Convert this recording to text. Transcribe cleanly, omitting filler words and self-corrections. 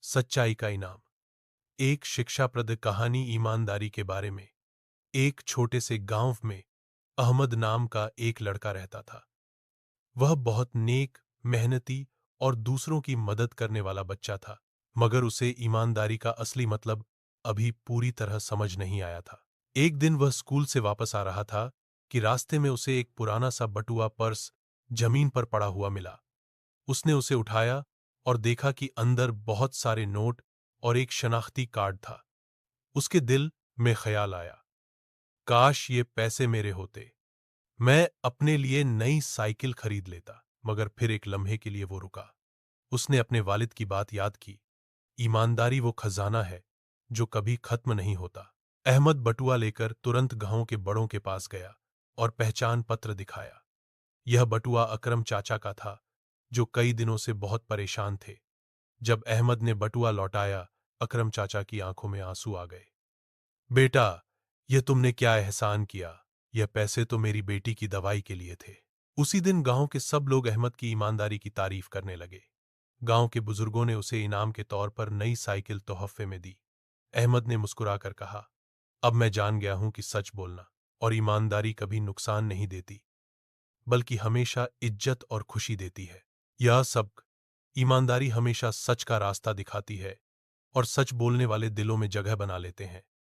सच्चाई का इनाम। एक शिक्षाप्रद कहानी ईमानदारी के बारे में। एक छोटे से गांव में अहमद नाम का एक लड़का रहता था। वह बहुत नेक, मेहनती और दूसरों की मदद करने वाला बच्चा था, मगर उसे ईमानदारी का असली मतलब अभी पूरी तरह समझ नहीं आया था। एक दिन वह स्कूल से वापस आ रहा था कि रास्ते में उसे एक पुराना सा बटुआ पर्स जमीन पर पड़ा हुआ मिला। उसने उसे उठाया और देखा कि अंदर बहुत सारे नोट और एक शनाख्ती कार्ड था। उसके दिल में ख्याल आया, काश ये पैसे मेरे होते, मैं अपने लिए नई साइकिल खरीद लेता। मगर फिर एक लम्हे के लिए वो रुका। उसने अपने वालिद की बात याद की, ईमानदारी वो खजाना है जो कभी खत्म नहीं होता। अहमद बटुआ लेकर तुरंत गांव के बड़ों के पास गया और पहचान पत्र दिखाया। यह बटुआ अकरम चाचा का था, जो कई दिनों से बहुत परेशान थे। जब अहमद ने बटुआ लौटाया, अकरम चाचा की आंखों में आंसू आ गए। बेटा, यह तुमने क्या एहसान किया? यह पैसे तो मेरी बेटी की दवाई के लिए थे। उसी दिन गांव के सब लोग अहमद की ईमानदारी की तारीफ करने लगे। गांव के बुजुर्गों ने उसे इनाम के तौर पर नई साइकिल तोहफे में दी। अहमद ने मुस्कुराकर कहा, अब मैं जान गया हूं कि सच बोलना और ईमानदारी कभी नुकसान नहीं देती, बल्कि हमेशा इज्जत और खुशी देती है। यह सबक, ईमानदारी हमेशा सच का रास्ता दिखाती है और सच बोलने वाले दिलों में जगह बना लेते हैं।